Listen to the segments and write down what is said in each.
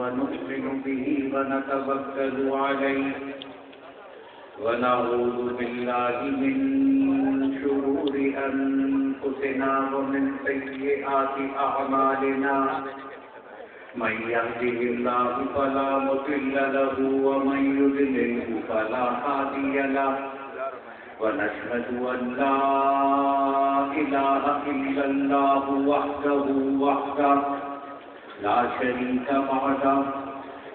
ونؤمن به ونتوكل عليه ونعوذ بالله من شرور أنفسنا ومن سيئات أعمالنا من يهده الله فلا مضل له ومن يضلله فلا هادي له ونشهد أن لا إله إلا الله وحده لا شريك له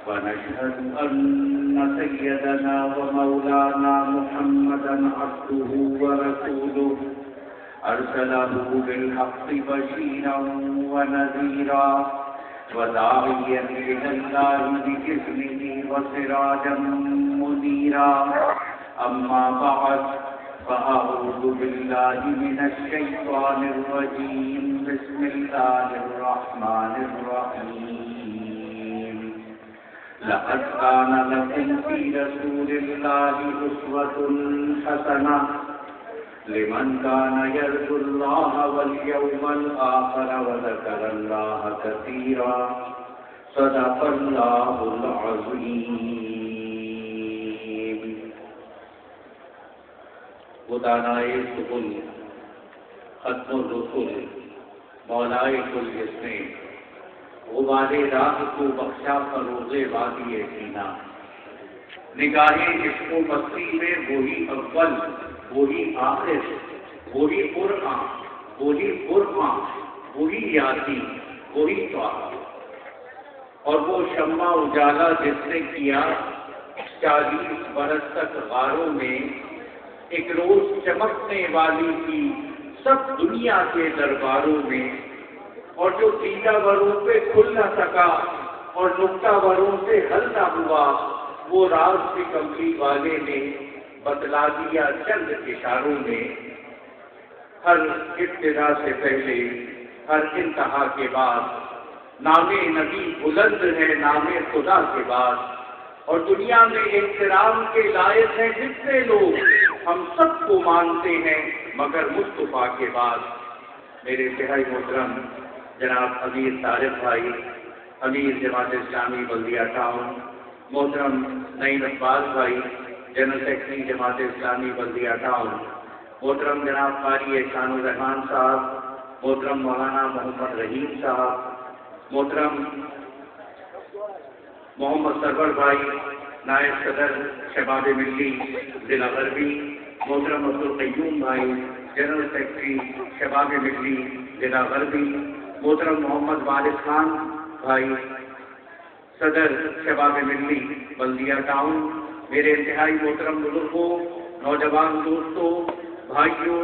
ونشهد أن سيدنا ومولانا محمدا عبده ورسوله أرسله بالحق بشيرا ونذيرا وداعيا إلى الله بإذنه وسراجا منيرا أما بعد فأعوذ بالله من الشيطان الرجيم بسم الله الرحمن الرحيم لقد كان لكم في رسول الله أسوة حسنة لمن كان يرجو الله واليوم الآخر وذكر الله كثيرا صدق الله العظيم خدانائے سبل ختم الرسل مولائے کل جسمیں غبار راہ کو بخشا فروغ وادی سینا نگاہ عشق و مستی میں وہی اول وہی آخر وہی قرآن وہی قرآن وہی یاسی وہی طاہر اور وہ شمع اجالا جس نے کیا 40 برس تک غاروں میں ایک روز چمکنے والی تھی سب دنیا کے درباروں میں اور جو سیدھا وروں پہ کھل نہ سکا اور نقطہ وروں سے حل نہ ہوا وہ راز کی کملی والے نے بتلا دیا چند اشاروں میں ہر ابتدا سے پہلے ہر انتہا کے بعد نام نبی بلند ہے نام خدا کے بعد اور دنیا میں احترام کے لائق ہیں جتنے لوگ ہم سب کو مانتے ہیں مگر مصطفیٰ کے بعد میرے انتہائی محترم جناب امیر طارق بھائی امیر جماعت اسلامی بلدیہ ٹاؤن محترم نعیم اقبال بھائی جنرل سیکرٹری جماعت اسلامی بلدیہ ٹاؤن محترم جناب قاری احسان الرحمان صاحب محترم مولانا محمد رحیم صاحب محترم محمد سرور بھائی نائب صدر شباب ملی ضلع غربی محترم عبدالقیوم بھائی جنرل سیکرٹری شباب ملی ضلع غربی محترم محمد والد خان بھائی صدر شباب ملی بلدیہ ٹاؤن میرے انتہائی محترم بزرگوں نوجوان دوستوں بھائیوں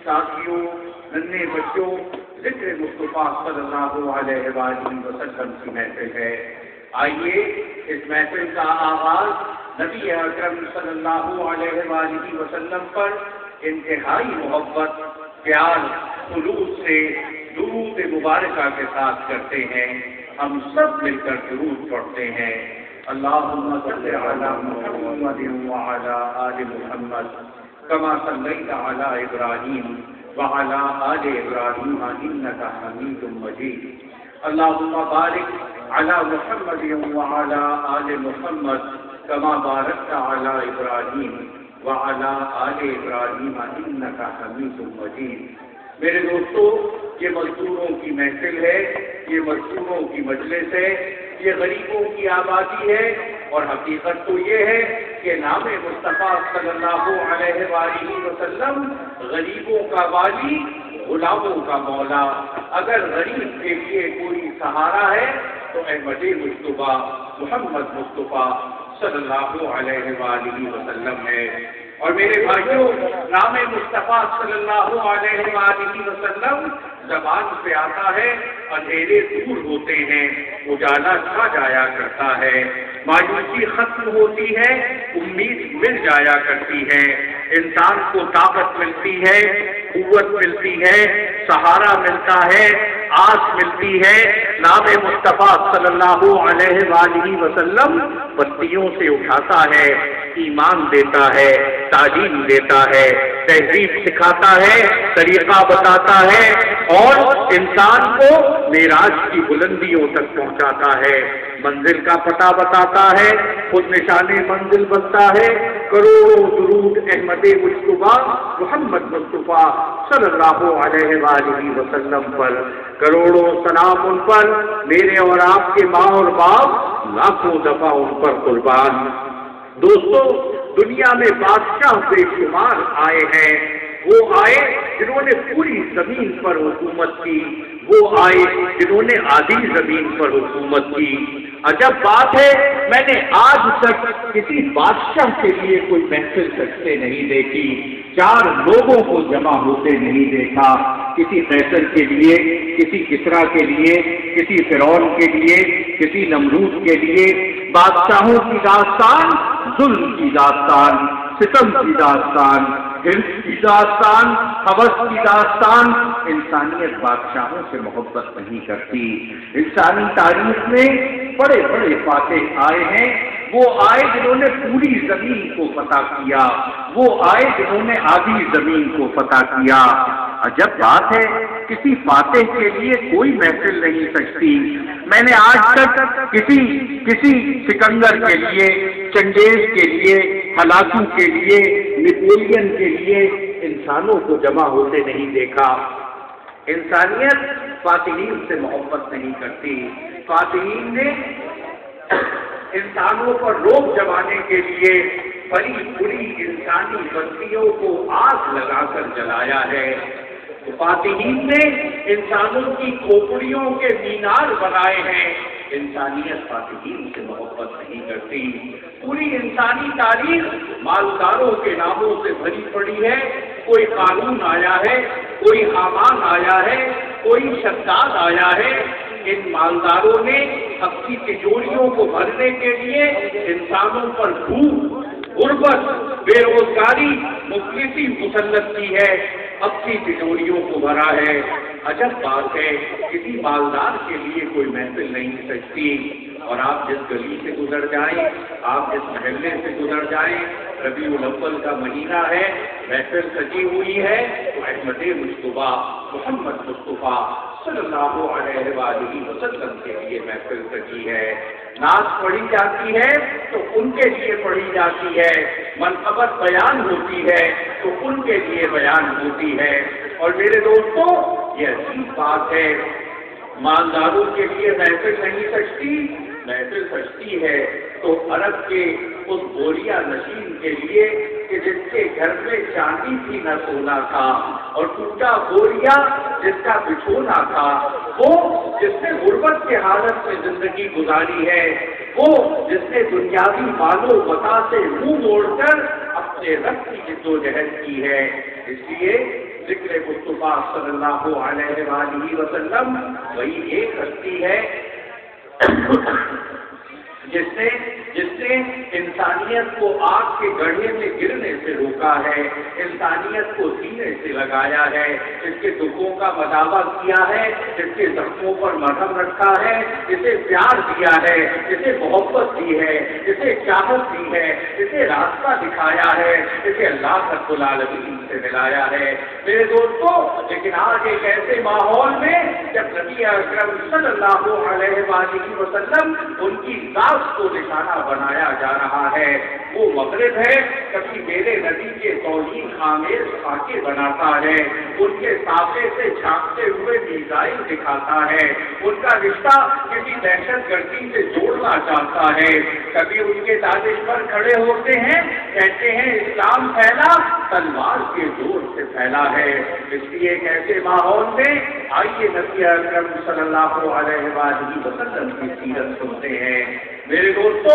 ساتھیوں ننھے بچوں ذکر مصطفیٰ صلی اللہ علیہ وآلہ وسلم کی محفل ہے آئیے اس محفل کا آغاز نبی اکرم صلی اللہ علیہ وآلہ وسلم پر انتہائی محبت پیار خلوص سے درود مبارکہ کے ساتھ کرتے ہیں ہم سب مل کر درود پڑھتے ہیں اللہم صلی علی محمد وعلی آل محمد کما صلیت علی ابراہیم وعلی آل ابراہیم انک حمید مجید اللہم بارک علی محمد وعلی آل محمد کما بارکت علی ابراہیم وعلی آل ابراہیم انک حمید مجید میرے دوستو یہ مزدوروں کی محفل ہے یہ مزدوروں کی مجلس ہے یہ غریبوں کی آبادی ہے اور حقیقت تو یہ ہے کہ نام مصطفیٰ صلی اللہ علیہ وآلہ وسلم غریبوں کا والی غلاموں کا مولا اگر غریب کے لیے کوئی سہارا ہے تو احمد مصطفیٰ محمد مصطفیٰ صلی اللہ علیہ وآلہ وسلم ہے اور میرے بھائیوں نام مصطفیٰ صلی اللہ علیہ وآلہ وسلم زبان پہ آتا ہے اندھیرے دور ہوتے ہیں اجالا چھا جایا کرتا ہے مایوسی ختم ہوتی ہے امید مل جایا کرتی ہے انسان کو طاقت ملتی ہے قوت ملتی ہے سہارا ملتا ہے آس ملتی ہے نام مصطفیٰ صلی اللہ علیہ وآلہ وسلم بستیوں سے اٹھاتا ہے ایمان دیتا ہے تعلیم دیتا ہے تہذیب سکھاتا ہے، طریقہ بتاتا ہے اور انسان کو معراج کی بلندیوں تک پہنچاتا ہے، منزل کا پتہ بتاتا ہے، خود نشان منزل بنتا ہے۔ کروڑوں درود احمد مجتبیٰ محمد مصطفیٰ صلی اللہ علیہ وآلہ وسلم پر، کروڑوں سلام ان پر، میرے اور آپ کے ماں اور باپ لاکھوں دفعہ ان پر قربان۔ دوستو، دنیا میں بادشاہ بے شمار آئے ہیں، وہ آئے جنہوں نے پوری زمین پر حکومت کی، وہ آئے جنہوں نے آدھی زمین پر حکومت کی۔ عجب بات ہے، میں نے آج تک کسی بادشاہ کے لیے کوئی محفل سجتے نہیں دیکھی، 4 لوگوں کو جمع ہوتے نہیں دیکھا، کسی قیصر کے لیے، کسی کسریٰ کے لیے، کسی فرعون کے لیے، کسی نمرود کے لیے۔ بادشاہوں کی داستان ظلم کی داستان، ستم کی داستان، حرص کی داستان، ہوس کی داستان۔ انسانیت بادشاہوں سے محبت نہیں کرتی۔ انسانی تاریخ میں بڑے بڑے فاتح آئے ہیں، وہ آئے جنہوں نے پوری زمین کو فتح کیا، وہ آئے جنہوں نے آدھی زمین کو فتح کیا۔ عجب بات ہے، کسی فاتح کے لیے کوئی محفل نہیں سجتی۔ میں نے آج تک کسی سکندر کے لیے، چنگیز کے لیے، ہلاکو کے لیے، نیپولین کے لیے انسانوں کو جمع ہوتے نہیں دیکھا۔ انسانیت فاتحین سے محبت نہیں کرتی۔ فاتحین نے انسانوں پر روک جمانے کے لیے بڑی بری انسانی بستیوں کو آگ لگا کر جلایا ہے۔ فاتحین نے انسانوں کی کھوپڑیوں کے مینار بنائے ہیں۔ انسانیت فاتحین سے محبت نہیں کرتی۔ پوری انسانی تاریخ مالداروں کے ناموں سے بھری پڑی ہے۔ کوئی قارون آیا ہے، کوئی حامان آیا ہے، کوئی شداد آیا ہے۔ ان مالداروں نے اپنی تجوریوں کو بھرنے کے لیے انسانوں پر بھوک، غربت، بے روزگاری، مفلسی مسلط کی ہے، اپنی تجوریوں کو بھرا ہے۔ عجب بات ہے، کسی مالدار کے لیے کوئی محفل نہیں سجتی۔ اور آپ جس گلی سے گزر جائیں، آپ جس محلے سے گزر جائیں، ربیع الاول کا مہینہ ہے، محفل سجی ہوئی ہے تو احمد مجتبیٰ محمد مصطفیٰ صلی اللہ علیہ وآلہ وسلم کے لیے محفل سجی ہے۔ نعت پڑھی جاتی ہے تو ان کے لیے پڑھی جاتی ہے، منقبت بیان ہوتی ہے تو ان کے لیے بیان ہوتی ہے۔ اور میرے دوستوں، یہ عجیب بات ہے، مالداروں کے لیے محفل نہیں سجتی، محفل سجتی ہے تو عرب کے اس بوریا نشین کے لیے کہ جس کے گھر میں چاندی تھی نہ سونا تھا، اور ٹوٹا بوریا جس کا بچھونا تھا، وہ جس نے غربت کے حالت میں زندگی گزاری ہے، وہ جس نے دنیاوی مال و متاع سے منہ موڑ کر اپنے رب کی جدوجہد کی ہے۔ اس لیے ذکر مصطفیٰ صلی اللہ علیہ وآلہ وسلم وہی ایک ہستی ہے جس نے انسانیت کو آگ کے گڑھے میں گرنے سے روکا ہے، انسانیت کو سینے سے لگایا ہے، جس کے دکھوں کا مداوع کیا ہے، جس کے زخموں پر مرہم رکھا ہے، جسے پیار دیا ہے، جسے محبت دی ہے، جسے چاہت دی ہے، جسے راستہ دکھایا ہے، جسے اللہ رب العالمین سے ملایا ہے۔ میرے دوستو، لیکن آج ایک ایسے ماحول میں جب نبی اکرم صلی اللہ علیہ وآلہ وسلم ان کی ذات کو نشانہ بنایا جا رہا ہے، وہ مغرب ہے، کبھی میرے نبی کے توہین آمیز خاکے بناتا ہے، ان کے سافے سے جھانکتے ہوئے میزائل دکھاتا ہے، ان کا رشتہ کسی دہشت گردی سے جوڑنا چاہتا ہے، کبھی ان کے دانش پر کھڑے ہوتے ہیں، کہتے ہیں اسلام پھیلا تلوار کے زور سے پھیلا ہے۔ اس لیے ایک ایسے ماحول میں آئیے نبی اکرم صلی اللہ علیہ وآلہ وسلم کی سیرت سنتے ہیں۔ میرے دوستو،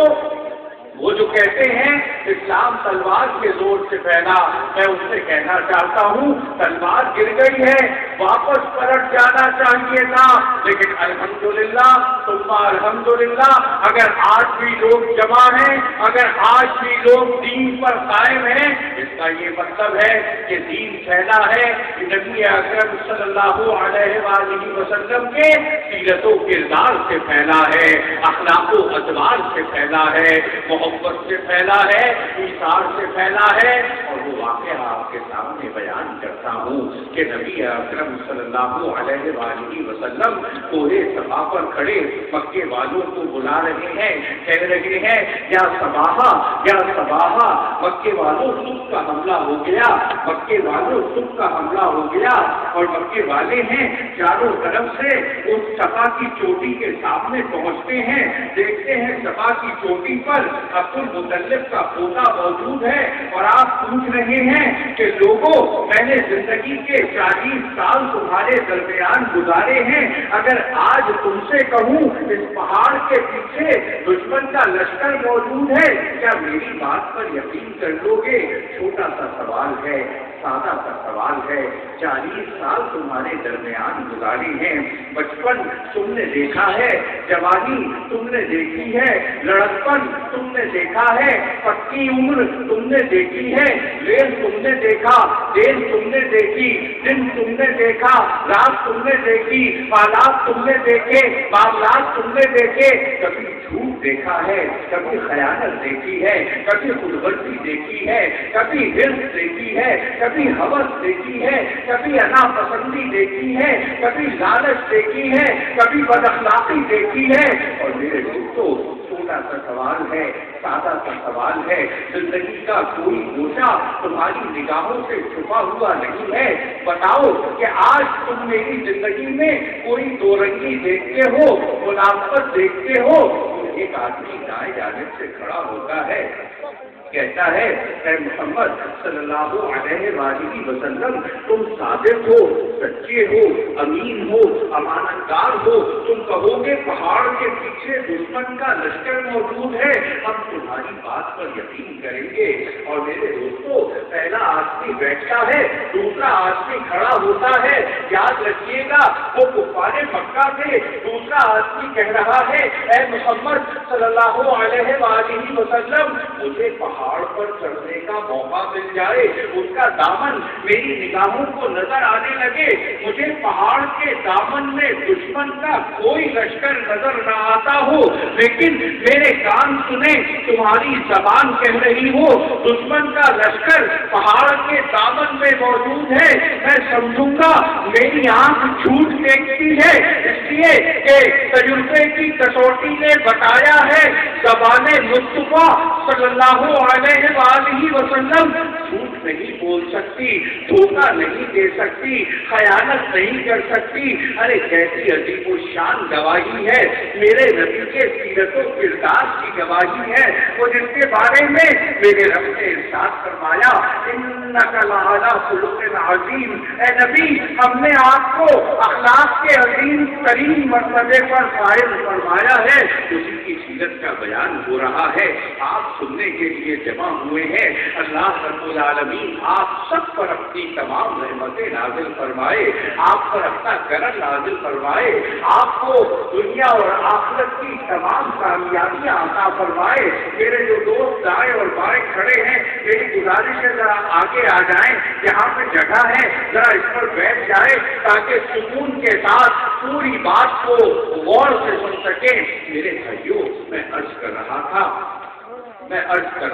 وہ جو کہتے ہیں اسلام تلوار کے زور سے پھیلا، میں اس سے کہنا چاہتا ہوں تلوار گر گئی ہے، واپس پلٹ جانا چاہیے تھا، لیکن الحمدللہ ثم الحمدللہ اگر آج بھی لوگ جمع ہیں، اگر آج بھی لوگ دین پر قائم ہیں، اس کا یہ مطلب ہے کہ دین پھیلا ہے، نبی اکرم صلی اللہ علیہ وآلہ وسلم کے سیرت و کردار سے پھیلا ہے، اخلاق و ادوار سے پھیلا ہے، محبت سے پھیلا ہے، ایثار سے پھیلا ہے۔ اور وہ واقعہ آپ کے سامنے بیان کرتا ہوں کہ نبی اکرم صلی اللہ علیہ وآلہ وسلم کوہ صفا پر کھڑے مکے والوں کو بلا رہے ہیں، کہہ رہے ہیں یا صباحا یا صباحا، مکے والوں صبح کا حملہ ہو گیا، مکے والوں صبح کا حملہ ہو گیا، اور مکے والے ہیں چاروں طرف سے اس صفا کی چوٹی کے سامنے پہنچتے ہیں، دیکھتے ہیں صفا کی چوٹی پر عبد المطلب کا پوتا موجود ہے، اور آپ پوچھ رہے ہیں کہ لوگوں میں نے زندگی کے 40 سال تمہارے درمیان گزارے ہیں، اگر آج تم سے کہوں اس پہاڑ کے پیچھے دشمن کا لشکر موجود ہے، کیا میری بات پر یقین کر لو گے؟ چھوٹا سا سوال ہے، سادہ سا سوال ہے، 40 سال تمہارے درمیان گزارے ہیں، بچپن تم نے دیکھا ہے، جوانی تم نے دیکھی ہے، لڑکپن تم نے دیکھا ہے، پکی عمر تم نے دیکھی ہے، ریل تم نے دیکھا، دین تم نے دیکھی، دن تم نے دیکھا، رات تم نے دیکھی، حالات تم نے دیکھے، معاملات تم نے دیکھے، کبھی جھوٹ دیکھا ہے، کبھی خیانت دیکھی ہے، کبھی خودغرضی دیکھی ہے، کبھی حرص دیکھی ہے، کبھی ہوس دیکھی ہے، کبھی انا پسندی دیکھی ہے، کبھی لالچ دیکھی ہے، کبھی بد اخلاقی دیکھی ہے۔ اور میرے دوستوں چھوٹا سا سوال ہے، سادہ سا سوال ہے، زندگی کا کوئی گوشہ تمہاری نگاہوں سے چھپا ہوا نہیں ہے، بتاؤ کہ آج تم میری زندگی میں کوئی دو رنگی دیکھتے ہو، ملامت دیکھتے ہو؟ ایک آدمی دائیں جانب سے کھڑا ہوتا ہے، کہتا ہے اے محمد صلی اللہ علیہ وآلہ وسلم، تم صادق ہو، سچے ہو، امین ہو، امانت دار ہو، تم کہو گے پہاڑ کے پیچھے دشمن کا لشکر موجود ہے، ہم تمہاری بات پر یقین کریں گے۔ اور میرے دوستو پہلا آدمی بیٹھتا ہے، دوسرا آدمی کھڑا ہوتا ہے، یاد رکھیے گا وہ کفار مکہ تھے، دوسرا آدمی کہہ رہا ہے اے محمد صلی اللہ علیہ وآلہ وسلم، مجھے پہاڑ پر چڑھنے کا موقع مل جائے، اس کا دامن میری نگاہوں کو نظر آنے لگے، مجھے پہاڑ کے دامن میں دشمن کا کوئی لشکر نظر نہ آتا ہو، لیکن میرے کان سنے تمہاری زبان کہہ رہی ہو دشمن کا لشکر پہاڑ کے دامن میں موجود ہے، میں سمجھوں گا میری آنکھ جھوٹ دیکھتی ہے، اس لیے کہ تجربے کی کسوٹی نے بتایا ہے زبان مصطفیٰ صلی اللہ علیہ وآلہ وسلم جھوٹ نہیں بول سکتی، دھوکہ نہیں دے سکتی، خیانت نہیں کر سکتی۔ ارے کیسی عجیب و شان گواہی ہے، میرے نبی کے سیرت و کردار کی گواہی ہے، وہ جس کے بارے میں میرے رب نے ارشاد فرمایا انک لعلی خلق عظیم، اے نبی ہم نے آپ کو اخلاق کے عظیم ترین مرتبے پر فائز فرمایا ہے۔ اسی کی سیرت کا بیان ہو رہا ہے، آپ سننے کے لیے جمع ہوئے ہیں۔ اللہ رب العالمین آپ سب پر اپنی تمام رحمتیں نازل فرمائے، آپ پر اپنا کرم نازل فرمائے، آپ کو دنیا اور آخرت کی تمام کامیابیاں عطا فرمائے۔ میرے جو دوست دائیں اور بائیں کھڑے ہیں، میری گزارش ہے ذرا آگے آ جائیں، یہاں پہ جگہ ہے، ذرا اس پر بیٹھ جائے تاکہ سکون کے ساتھ پوری بات کو غور سے سن سکیں۔ میرے بھائیوں میں عرض کر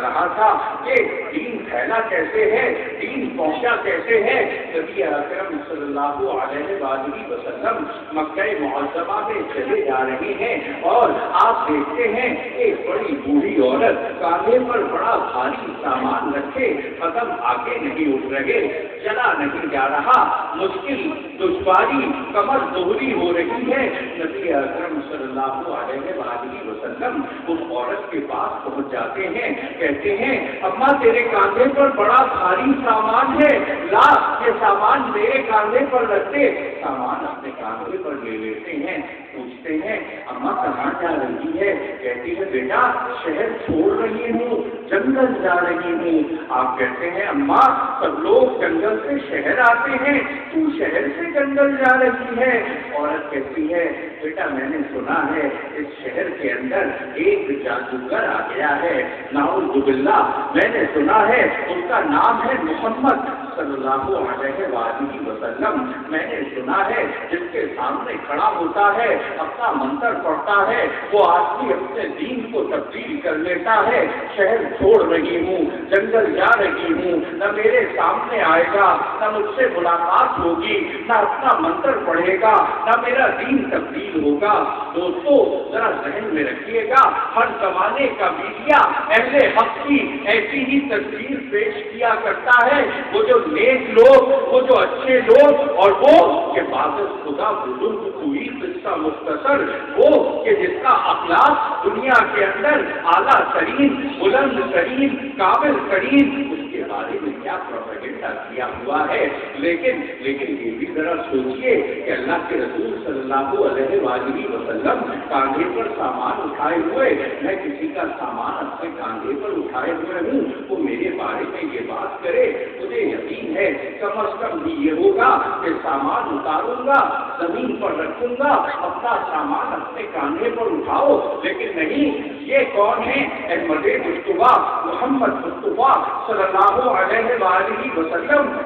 رہا تھا کہ دین پھیلا کیسے ہے، دین پہنچا کیسے ہے۔ نبی اکرم صلی اللہ علیہ وآلہ وسلم مکہ معظمہ میں چلے جا رہے ہیں اور آپ دیکھتے ہیں ایک بڑی بوڑھی عورت کاندھے پر بڑا بھاری سامان رکھے، قدم آگے نہیں اٹھ رہے، چلا نہیں جا رہا، مشکل دشواری کمر دوہری ہو رہی ہے۔ نبی اکرم صلی اللہ علیہ وآلہ وسلم اس عورت کے پاس پہنچ جاتے ہیں، کہتے ہیں اماں تیرے کاندھے پر بڑا بھاری سامان ہے، لا یہ سامان میرے کاندھے پر رکھ دے۔ سامان اپنے کاندھے پر لے لیتے ہیں، پوچھتے ہیں اماں کہاں جا رہی ہے؟ کہتی ہے بیٹا شہر چھوڑ رہی ہوں، جنگل جا رہی ہوں۔ آپ کہتے ہیں اماں سب لوگ جنگل سے شہر آتے ہیں، تو شہر سے جنگل جا رہی ہے؟ عورت کہتی ہے بیٹا میں نے سنا ہے اس شہر کے اندر ایک جادوگر آ گیا ہے، نعوذ باللہ، میں نے سنا ہے اس کا نام ہے محمد صلی اللہ علیہ وآلہ وسلم۔ میں نے سنا ہے جس کے سامنے کھڑا ہوتا ہے اپنا منتر پڑھتا ہے وہ آدمی اپنے دین کو تبدیل کر لیتا ہے۔ شہر چھوڑ رہی ہوں، جنگل جا رہی ہوں، نہ میرے سامنے آئے گا، نہ مجھ سے ملاقات ہوگی، نہ اپنا منتر پڑھے گا، نہ میرا دین تبدیل ہوگا۔ دوستو ذرا ذہن میں رکھیے گا، ہر زمانے کا میڈیا اہل حق کی ایسی ہی تصویر پیش کیا کرتا ہے، وہ جو نیک لوگ، وہ جو اچھے لوگ، اور وہ کہ بعض خدا بزرگ کوئی قصہ مختصر، وہ کہ جس کا اخلاق دنیا کے اندر اعلیٰ ترین، بلند ترین، قابل ترین، اس کے بارے میں کیا پروپیگنڈا کیا ہوا ہے۔ لیکن یہ بھی ذرا سوچئے کہ اللہ کے رسول صلی اللہ علیہ وآلہ وسلم کاندھے پر سامان اٹھائے ہوئے، میں کسی کا سامان اپنے کاندھے پر اٹھائے ہوئے ہوں، وہ میرے بارے میں یہ بات کرے، مجھے یقین ہے کم از کم بھی یہ ہوگا کہ سامان اتاروں گا، زمین پر رکھوں گا، اپنا سامان اپنے کاندھے پر اٹھاؤ۔ لیکن نہیں، یہ کون ہے؟ احمد مصطفیٰ محمد مصطفیٰ صلی اللہ علیہ وآلہ وسلم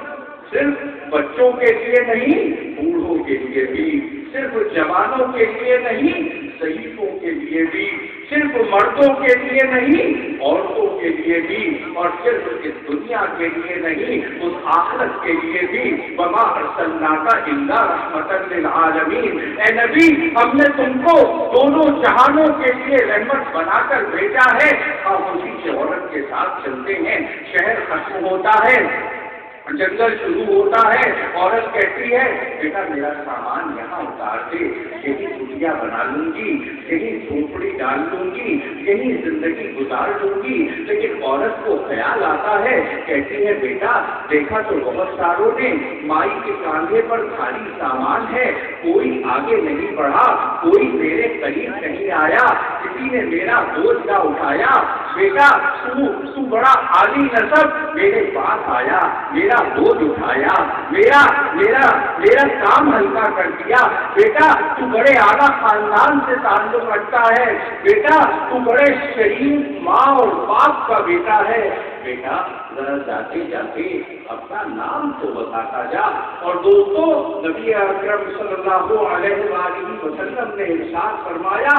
صرف بچوں کے لیے نہیں، بوڑھوں کے لیے بھی، صرف جوانوں کے لیے نہیں، ضعیفوں کے لیے بھی، صرف مردوں کے لیے نہیں، عورتوں کے لیے بھی، اور صرف اس دنیا کے لیے نہیں، اس آخرت کے لیے بھی۔ وما ارسلناک الا رحمۃ للعالمین، اے نبی ہم نے تم کو دونوں جہانوں کے لیے رحمت بنا کر بھیجا ہے۔ آپ اسی سے عورت کے ساتھ چلتے ہیں، شہر ختم ہوتا ہے، جنگل شروع ہوتا ہے، عورت کہتی ہے بیٹا میرا سامان یہاں اتار دے، یہی کٹیا بنا لوں گی، یہی جھونپڑی ڈال لوں گی، یہی زندگی گزار لوں گی۔ لیکن عورت کو خیال آتا ہے، کہتی ہے بیٹا دیکھا تو بہت ساروں نے مائی کے کاندھے پر بھاری سامان ہے، کوئی آگے نہیں بڑھا، کوئی میرے قریب نہیں آیا، کسی نے میرا بوجھ نہ اٹھایا۔ بیٹا تو بڑا عالی نسب میرے پاس آیا، میرا بوجھ اٹھایا، میرا کام ہلکا کر دیا۔ بیٹا تو بڑے اعلیٰ خاندان سے تعلق رکھتا ہے، بیٹا تو بڑے شریف ماں اور باپ کا بیٹا ہے۔ بیٹا ذرا جاتے جاتے اپنا نام تو بتاتا جا۔ اور دوستو نبی اکرم صلی اللہ علیہ وآلہ وسلم نے ارشاد فرمایا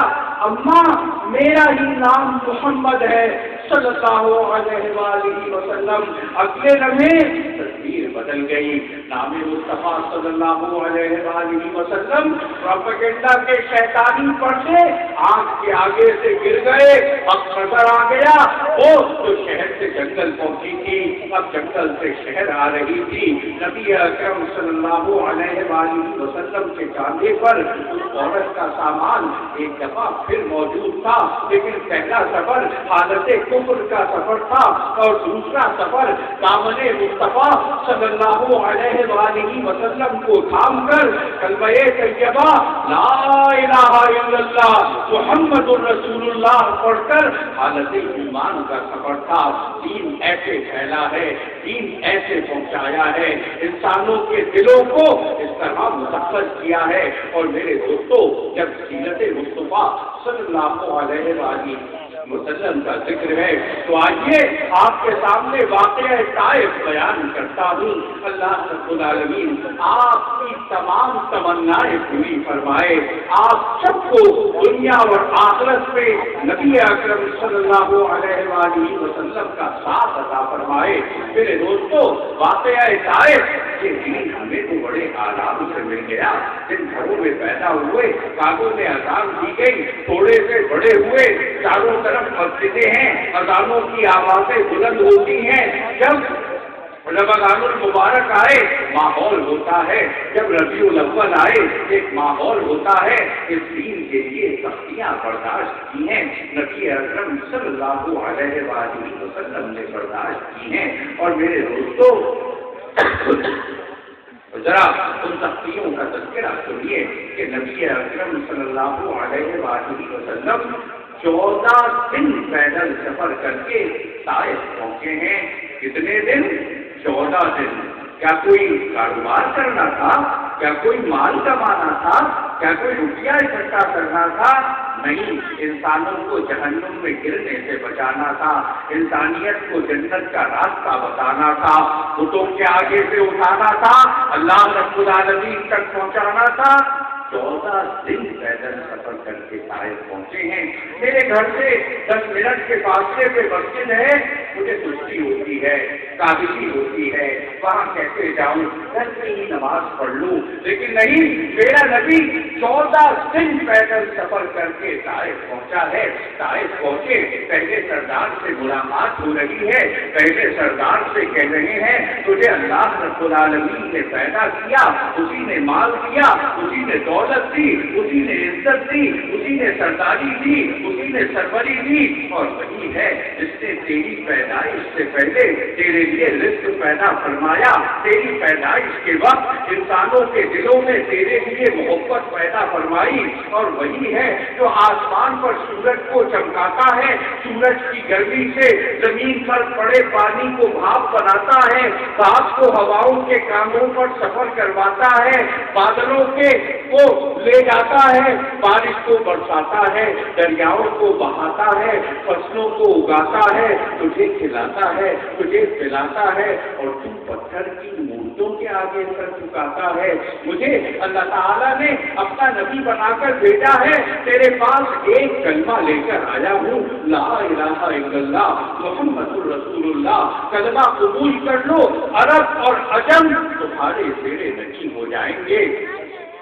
اماں میرا ہی نام محمد ہے صلی اللہ علیہ وآلہ وسلم۔ اگلے لمحے تصویر بدل گئی، نام مصطفیٰ صلی اللہ علیہ وآلہ وسلم پروپیگنڈا کے شیطانی پردے آنکھ کے آگے سے گر گئے، اب نظر آ گیا وہ تو شہر سے جنگل پہنچی تھی، اب جنگل سے شہر آ رہی تھی۔ نبی اکرم صلی اللہ علیہ وآلہ وسلم کے کاندھے پر اس عورت کا سامان ایک دفعہ پھر موجود تھا، لیکن پہلا سفر حالت کفر کا سفر تھا اور دوسرا سفر دامن مصطفیٰ صلی اللہ علیہ وآلہ وسلم کو تھام کر کلمہ طیبہ لا الہ الا اللہ محمد الرسول اللہ پڑھ کر حالت ایمان کا سفر تھا۔ دین ایسے پھیلا ہے، دین ایسے پہنچایا ہے، انسانوں کے دلوں کو اس طرح مسخر کیا ہے۔ اور میرے دوستو جب سیرت مصطفیٰ صلی اللہ علیہ وآلہ وسلم کا ذکر ہے تو آئیے آپ کے سامنے واقعہ طائف بیان کرتا ہوں۔ اللہ رب العالمین آپ کی تمام تمنائیں پوری فرمائے، آپ سب کو دنیا اور آخرت میں نبی اکرم صلی اللہ علیہ وآلہ وسلم کا ساتھ عطا فرمائے۔ میرے دوستو واقعہ طائف یہ دین ہمیں تو بڑے آرام سے مل گیا۔ جن گھروں میں پیدا ہوئے کاغذوں میں اذان دی گئی، تھوڑے سے بڑے ہوئے، چاروں طرف مسجدیں ہیں، اذانوں کی آوازیں بلند ہوتی ہیں۔ جب رمضان المبارک آئے ماحول ہوتا ہے، جب ربیع الاول آئے ایک ماحول ہوتا ہے۔ اس دین کے لیے سختیاں برداشت کی ہیں، نبی اکرم صلی اللہ علیہ وآلہ وسلم نے برداشت کی ہیں۔ اور میرے دوستو ذرا ان سختیوں کا تذکرہ سنیے کہ نبی اکرم صلی اللہ علیہ وآلہ وسلم 14 دن پیدل سفر کر کے طائف پہنچے ہیں۔ کتنے دن؟ 14 دن۔ کیا کوئی کاروبار کرنا تھا؟ کیا کوئی مال کمانا تھا؟ کیا کوئی روپیہ اکٹھا کرنا تھا؟ نہیں، انسانوں کو جہنم میں گرنے سے بچانا تھا، انسانیت کو جنت کا راستہ بتانا تھا، بتوں کے آگے سے اٹھانا تھا، اللہ رب العالمین تک پہنچانا تھا۔ 14 دن پیدل سفر کر کے طائف پہنچے ہیں۔ میرے گھر سے 10 منٹ کے فاصلے پہ مسجد ہے، مجھے سستی ہوتی ہے، کاہلی ہوتی ہے، وہاں کیسے جاؤں، گھر میں ہی نماز پڑھ لوں، لیکن نہیں، میرا نبی 14 دن پیدل سفر کر کے طائف پہنچا ہے۔ طائف پہنچے، پہلے سردار سے ملاقات ہو رہی ہے، پہلے سردار سے کہہ رہے ہیں تجھے اللہ رب العالمین نے پیدا کیا، اسی نے مال دیا، اسی نے دولت دی، اسی نے عزت دی، اسی نے سرداری دی، اسی نے سروری دی، اور وہی ہے جس نے تیری پیدائش سے پہلے تیرے لیے رزق پیدا فرمایا، تیری پیدائش کے وقت انسانوں کے دلوں میں تیرے لیے محبت پیدا فرمائی، اور وہی ہے جو آسمان پر سورج کو چمکاتا ہے، سورج کی گرمی سے زمین پر پڑے پانی کو بھاپ بناتا ہے، سانس کو ہواؤں کے کانوں پر سفر کرواتا ہے، بادلوں کے کو لے جاتا ہے، بارش کو برساتا ہے، دریاؤں کو بہاتا ہے، فصلوں کو اگاتا ہے، تجھے کھلاتا ہے، تجھے پلاتا ہے، اور تو پتھر کی مورتوں کے آگے سر جھکاتا ہے۔ مجھے اللہ تعالیٰ نے اپنا نبی بنا کر بھیجا ہے، تیرے پاس ایک کلمہ لے کر آیا ہوں، لا الہ الا اللہ محمد رسول اللہ، کلمہ قبول کر لو، عرب اور عجم تمہارے زیر نشین ہو جائیں گے۔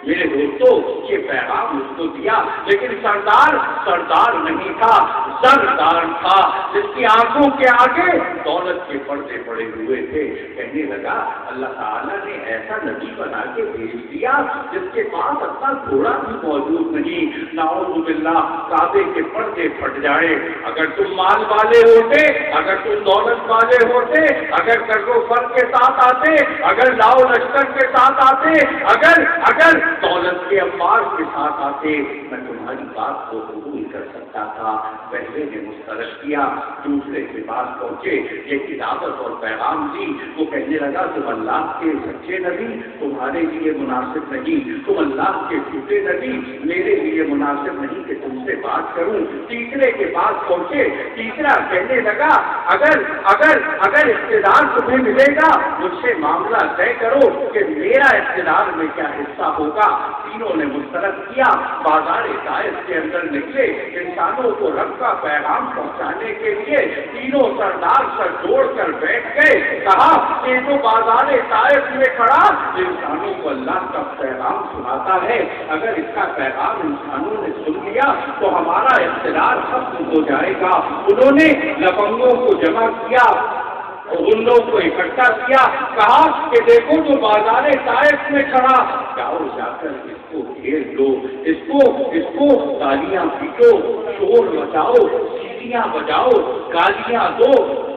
میرے دوستوں، یہ پیغام اس کو دیا، لیکن سردار نہیں تھا، سردار تھا، جس کی آنکھوں کے آگے دولت کے پردے پڑے ہوئے تھے۔ کہنے لگا اللہ تعالیٰ نے ایسا نبی بنا کے بھیج دیا جس کے پاس اپنا گھوڑا بھی موجود نہیں، نعوذ باللہ کعبے کے پردے پھٹ جائے۔ اگر تم مال والے ہوتے، اگر تم دولت والے ہوتے، اگر کرو فر کے ساتھ آتے، اگر لاؤ لشکر کے ساتھ آتے، اگر دولت کے انبار کے ساتھ آتے، میں تمہاری بات کو قبول کر سکتا تھا۔ پہلے نے مسترد کیا، دوسرے کے پاس پہنچے، یہ دعوت اور پیغام دی، وہ کہنے لگا تم اللہ کے سچے نبی، تمہارے لیے مناسب نہیں، تم اللہ کے جھوٹے نبی، میرے لیے مناسب نہیں کہ تم سے بات کروں۔ تیسرے کے پاس پہنچے، تیسرا کہنے لگا اگر اقتدار تمہیں ملے گا مجھ سے معاملہ طے کرو کہ میرا اقتدار میں کیا حصہ ہوگا۔ تینوں نے مسترد کیا، بازار طائف کے اندر نکلے، انسانوں کو رب کا پیغام پہنچانے کے لیے تینوں سردار سر جوڑ کر بیٹھ گئے، کہا کہ تو بازار طائف میں کھڑا انسانوں کو اللہ کا پیغام سناتا ہے، اگر اس کا پیغام انسانوں نے سن لیا تو ہمارا اقتدار ختم ہو جائے گا۔ انہوں نے لفنگوں کو جمع کیا، غلوں کو اکٹھا کیا، کہا کہ دیکھو تو بازار طائف میں کھڑا، جاؤ جا کر اس کو گھیر لو، اس کو تالیاں پیٹو، شور مچاؤ، سیٹیاں بجاؤ، گالیاں دو،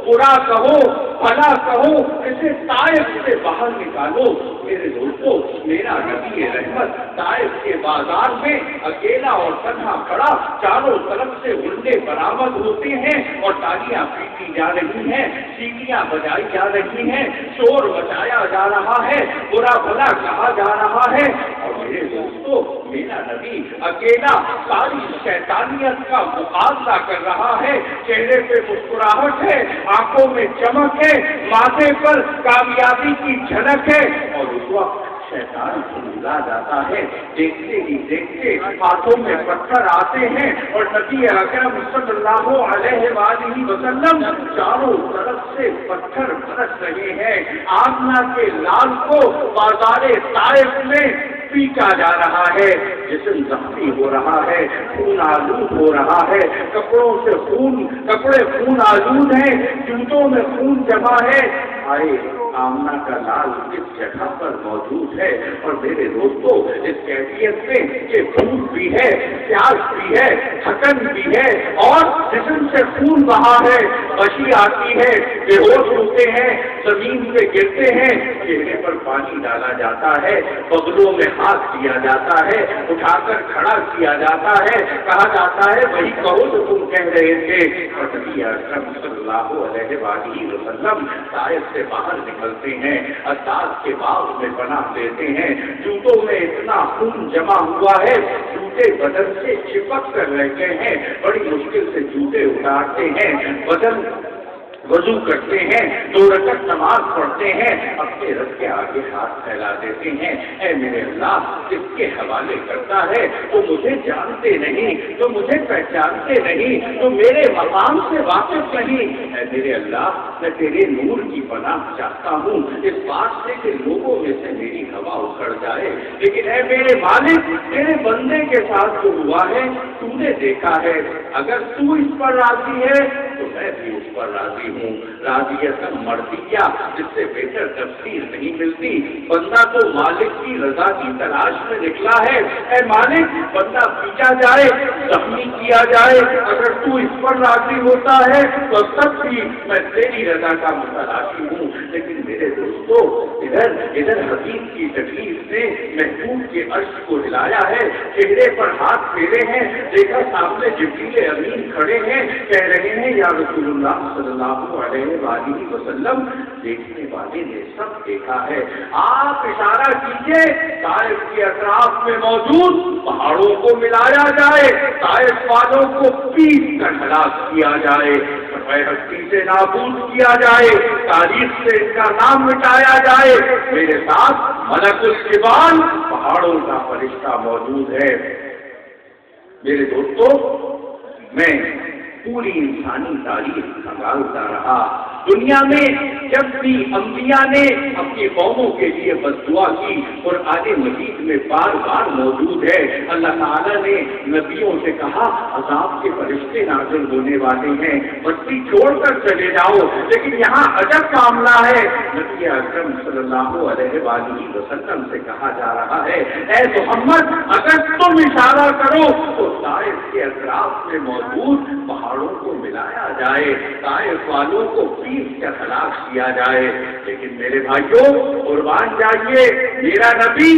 برا کہو، بھلا کہو، اسے طائف سے باہر نکالو۔ میرے دوستوں، میرا نبی رحمت طائف کے بازار میں اکیلا اور تنہا کھڑا، چاروں طرف سے غلے برآمد ہوتے ہیں اور تالیاں پیٹی جا رہی ہیں، سیٹیاں بجائی جا رہی ہیں، شور مچایا جا رہا ہے، برا بھلا کہا جا رہا ہے، اور میرے دوستوں میرا نبی اکیلا ساری شیطانیت کا مقابلہ کر رہا ہے، چہرے پہ مسکراہٹ ہے، آنکھوں میں چمک ہے، ماتھے پر کامیابی کی جھلک ہے، اور اس وقت شیطان کو ملا جاتا ہے، دیکھتے ہی دیکھتے ہاتھوں میں پتھر آتے ہیں اور نبی اکرم صلی اللہ علیہ وآلہ وسلم چاروں طرف سے پتھر برس رہے ہیں۔ آمنہ کے لال کو بازار طائف میں پیٹا جا رہا ہے، جسم زخمی ہو رہا ہے، خون آلود ہو رہا ہے، کپڑے خون آلود ہیں، جوتوں میں خون جمع ہے۔ آئے آمنہ کا لال کس جگہ پر موجود ہے؟ اور میرے دوستوں اس کیفیت میں یہ بھوک بھی ہے، پیاس بھی ہے، تھکن بھی ہے، اور جسم سے خون بہا ہے، غشی آتی ہے، بے ہوش ہوتے ہیں، زمین پہ گرتے ہیں، چہرے پر پانی ڈالا جاتا ہے، بغلوں میں ہاتھ دیا جاتا ہے، اٹھا کر کھڑا کیا جاتا ہے، کہا جاتا ہے وہی کہو جو تم کہہ رہے تھے۔ اور نبی اکرم صلی اللہ علیہ وآلہ وسلم طائف سے باہر نکلتے ہیں، عطار کے باغ میں پناہ لیتے ہیں، جوتوں میں اتنا خون جمع ہوا ہے، جوتے بدن سے چپک کر رہتے ہیں، بڑی مشکل سے جوتے اتارتے ہیں، بدن وضو کرتے ہیں، 2 رکعت نماز پڑھتے ہیں، اپنے رب کے آگے ہاتھ پھیلا دیتے ہیں، اے میرے اللہ کس کے حوالے کرتا ہے؟ تو مجھے جانتے نہیں، تو مجھے پہچانتے نہیں، تو میرے مقام سے واقف نہیں، اے میرے اللہ میں تیرے نور کی پناہ چاہتا ہوں اس بات سے کہ لوگوں میں سے میری ہوا اکھڑ جائے، لیکن اے میرے مالک تیرے بندے کے ساتھ جو ہوا ہے تو نے دیکھا ہے، اگر تو اس پر راضی ہے تو میں بھی اس پر راضی ہوں۔ راضیت مرضیہ جس سے بہتر تفسیر نہیں ملتی۔ بندہ تو مالک کی رضا کی تلاش میں نکلا ہے، اے مالک بندہ پیٹا جائے، زخمی کیا جائے، اگر تو اس پر راضی ہوتا ہے تو تب بھی میں تیری رضا کا متلاشی ہوں۔ لیکن میرے دوستو ادھر حبیب کی تکلیف نے محبوب کے عرش کو ہلایا ہے، چہرے پر ہاتھ پھیرے ہیں، دیکھا سامنے جبریل امین کھڑے ہیں، کہہ رہے ہیں یا رسول اللہ صلی اللہ علیہ وآلہ وسلم، دیکھنے والے نے سب دیکھا ہے، آپ اشارہ کیجئے طائف کے اطراف میں موجود پہاڑوں کو ملایا جائے، طائف والوں کو پیس کر ہلاک کیا جائے، ہستی سے نابود کیا جائے، تاریخ سے ان کا نام مٹایا جائے۔ میرے ساتھ ملک الجبال پہاڑوں کا فرشتہ موجود ہے۔ میرے دوستو میں پوری انسانی تاریخ سنبھالتا رہا، دنیا میں جب بھی انبیاء نے اپنی قوموں کے لیے بد دعا کی، اور قرآن مجید میں بار بار موجود ہے، اللہ تعالیٰ نے نبیوں سے کہا عذاب کے فرشتے نازل ہونے والے ہیں، بستی چھوڑ کر چلے جاؤ، لیکن یہاں عجب معاملہ ہے، نبی اکرم صلی اللہ علیہ وآلہ وسلم سے کہا جا رہا ہے اے محمد اگر تم اشارہ کرو تو طائف کے اطراف میں موجود پہاڑوں کو ملایا جائے، طائف والوں کو پیس کر ہلاک کیا جائے۔ لیکن میرے بھائیوں قربان جائیے، میرا نبی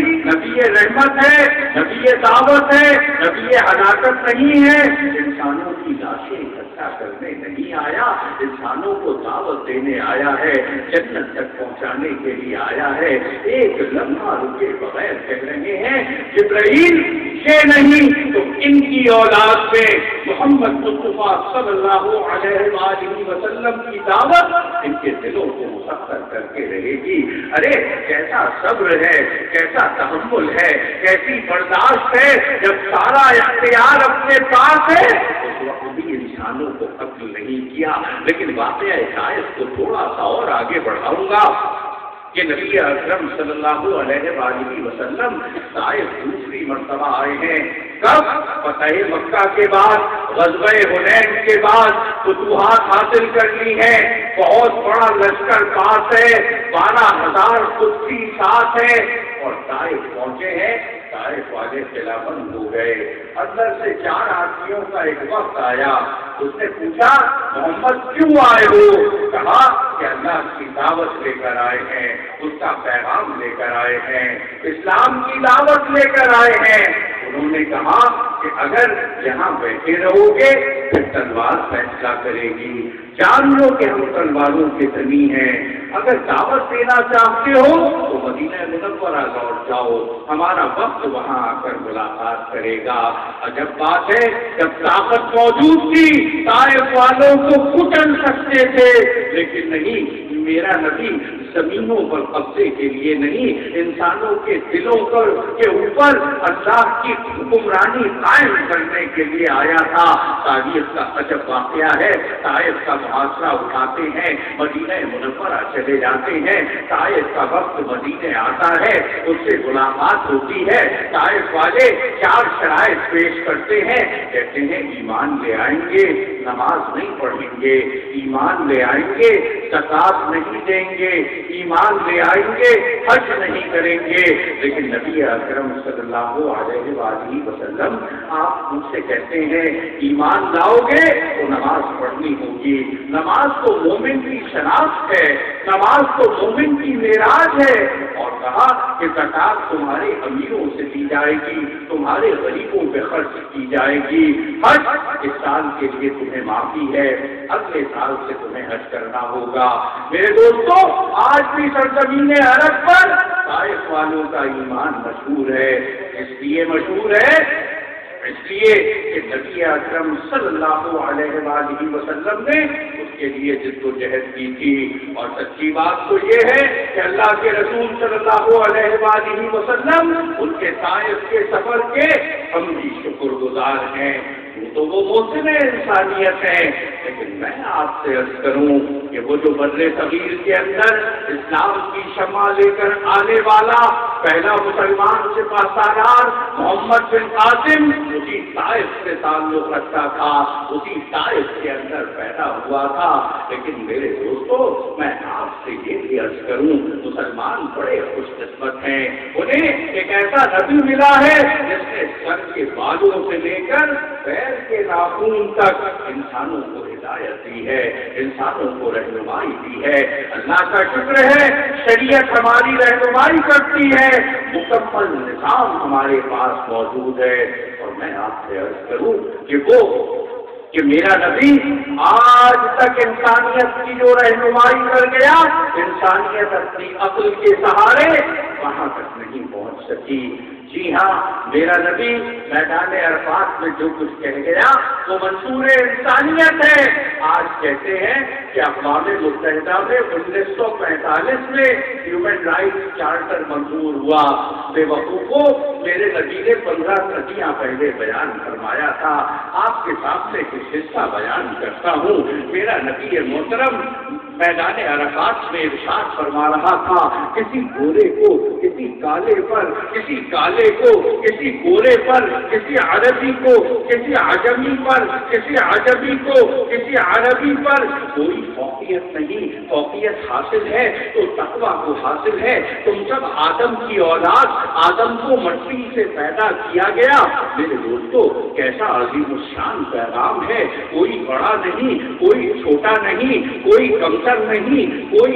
رحمت ہے، نبی دعوت ہے، نبی ہلاکت نہیں ہے، انسانوں کی لاشیں اکٹھا کرنے نہیں آیا، انسانوں کو دعوت دینے آیا ہے، جنت تک پہنچانے کے لیے آیا ہے۔ ایک لمحہ رکے بغیر کہہ رہے ہیں جبرائیل یہ نہیں تو ان کی اولاد میں محمد مصطفیٰ صلی اللہ علیہ وآلہ وسلم کی دعوت ان کے دلوں کو مسخر کر کے رہے گی۔ ارے کیسا صبر ہے، کیسا تحمل ہے، کیسی برداشت ہے، جب سارا اختیار اپنے پاس ہے اس وقت بھی انسانوں کو قتل نہیں کیا۔ لیکن واقعہ طائف کو تھوڑا سا اور آگے بڑھاؤں گا کہ نبی اکرم صلی اللہ علیہ وآلہ وسلم طائف دوسری مرتبہ آئے ہیں، کب؟ فتح مکہ کے بعد، غزوہ حنین کے بعد، فتوحات حاصل کر لی ہے، بہت بڑا لشکر پاس ہے، 12,000 کشتی ساتھ ہے، اور طائف پہنچے ہیں، طائف والے قلعہ بند ہو گئے۔ اندر سے 4 آدمیوں کا ایک وقت آیا، اس نے پوچھا محمد کیوں آئے ہو؟ کہا کہ اللہ کی دعوت لے کر آئے ہیں، اس کا پیغام لے کر آئے ہیں، اسلام کی دعوت لے کر آئے ہیں۔ انہوں نے کہا کہ اگر یہاں بیٹھے رہو گے پھر تلوار فیصلہ کرے گی، جان لو کہ ہم تلواروں کے دنی ہیں، اگر دعوت دینا چاہتے ہو تو مدینہ منورہ لوٹ جاؤ، ہمارا وقت وہاں آ کر ملاقات کرے گا۔ عجب بات ہے، جب طاقت موجود تھی طائف والوں کو کچل سکتے تھے، لیکن نہیں، میرا نبی زمینوں پر قبضے کے لیے نہیں، انسانوں کے دلوں پر کے اوپر اللہ کی حکمرانی قائم کرنے کے لیے آیا تھا۔ تاریخ کا عجب واقعہ ہے، طائف کا محاصرہ اٹھاتے ہیں، مدینہ منورہ چلے جاتے ہیں، طائف کا وقت مدینہ آتا ہے، اس سے ملاقات ہوتی ہے، طائف والے 4 شرائط پیش کرتے ہیں، کہتے ہیں ایمان لے آئیں گے، نماز نہیں پڑھیں گے، ایمان لے آئیں گے، زکات نہیں دیں گے، ایمان لے آئیں گے، حج نہیں کریں گے۔ لیکن نبی اکرم صلی اللہ علیہ وآلہ وسلم آپ مجھ سے کہتے ہیں ایمان لاؤ گے تو نماز پڑھنی ہوگی، نماز تو مومن کی شناخت ہے، نماز تو مومن کی معراج ہے، اور کہا کہ زکات تمہارے امیروں سے دی جائے گی، تمہارے غریبوں پہ خرچ کی جائے گی، حج اس سال کے لیے تمہیں معافی ہے، اگلے سال سے تمہیں حج کرنا ہوگا۔ میرے دوستوں، آج بھی سرزمین عرب پر طائف والوں کا ایمان مشہور ہے، اس لیے مشہور ہے اس لیے کہ نبی اکرم صلی اللہ علیہ وآلہ وسلم نے اس کے لیے جد و جہد کی تھی، اور سچی بات تو یہ ہے کہ اللہ کے رسول صلی اللہ علیہ وآلہ وسلم ان کے طائف کے سفر کے ہم بھی شکر گزار ہیں۔ تو وہ محسن انسانیت ہے، لیکن میں آپ سے عرض کروں کہ وہ جو بر صغیر کے اندر اسلام کی شمع لے کر آنے والا پہلا مسلمان سپہ سالار محمد بن قاسم اسی طائف سے تعلق رکھتا تھا، اسی طائف کے اندر پیدا ہوا تھا۔ لیکن میرے دوستو، میں آپ سے یہ بھی عرض کروں، مسلمان بڑے خوش قسمت ہیں، انہیں ایک ایسا نبی ملا ہے جس نے سر کے بالوں سے لے کر پیر کے ناخن تک انسانوں کو ہدایت دی ہے، انسانوں کو رہنمائی دی ہے۔ اللہ کا شکر ہے، شریعت ہماری رہنمائی کرتی ہے، مکمل نظام ہمارے پاس موجود ہے۔ اور میں آپ سے عرض کروں کہ میرا نبی آج تک انسانیت کی جو رہنمائی کر گیا، انسانیت اپنی عقل کے سہارے وہاں تک نہیں پہنچ سکی۔ جی ہاں، میرا نبی میدان عرفات میں جو کچھ کہہ گیا وہ منصور انسانیت ہے۔ آج کہتے ہیں کہ اقوام متحدہ میں 1945 میں ہیومن رائٹس چارٹر منظور ہوا۔ بے وقوفوں، میرے نبی نے 15 صدیاں پہلے بیان فرمایا تھا۔ آپ کے سامنے کچھ حصہ بیان کرتا ہوں۔ میرا نبی محترم میدان عرفات میں ارشاد فرما رہا تھا، کسی گورے کو کسی کالے پر، کسی کالے کو کسی گورے پر، کسی عربی کو کسی عجمی پر، کسی عجمی کو کسی عربی پر کوئی فوقیت نہیں۔ فوقیت حاصل ہے تو تقویٰ کو حاصل ہے۔ تم سب آدم کی اولاد، آدم کو مٹی سے پیدا کیا گیا۔ میرے دوستو، کیسا عظیم الشان پیغام ہے۔ کوئی بڑا نہیں، کوئی چھوٹا نہیں، کوئی کمتر نہیں، کوئی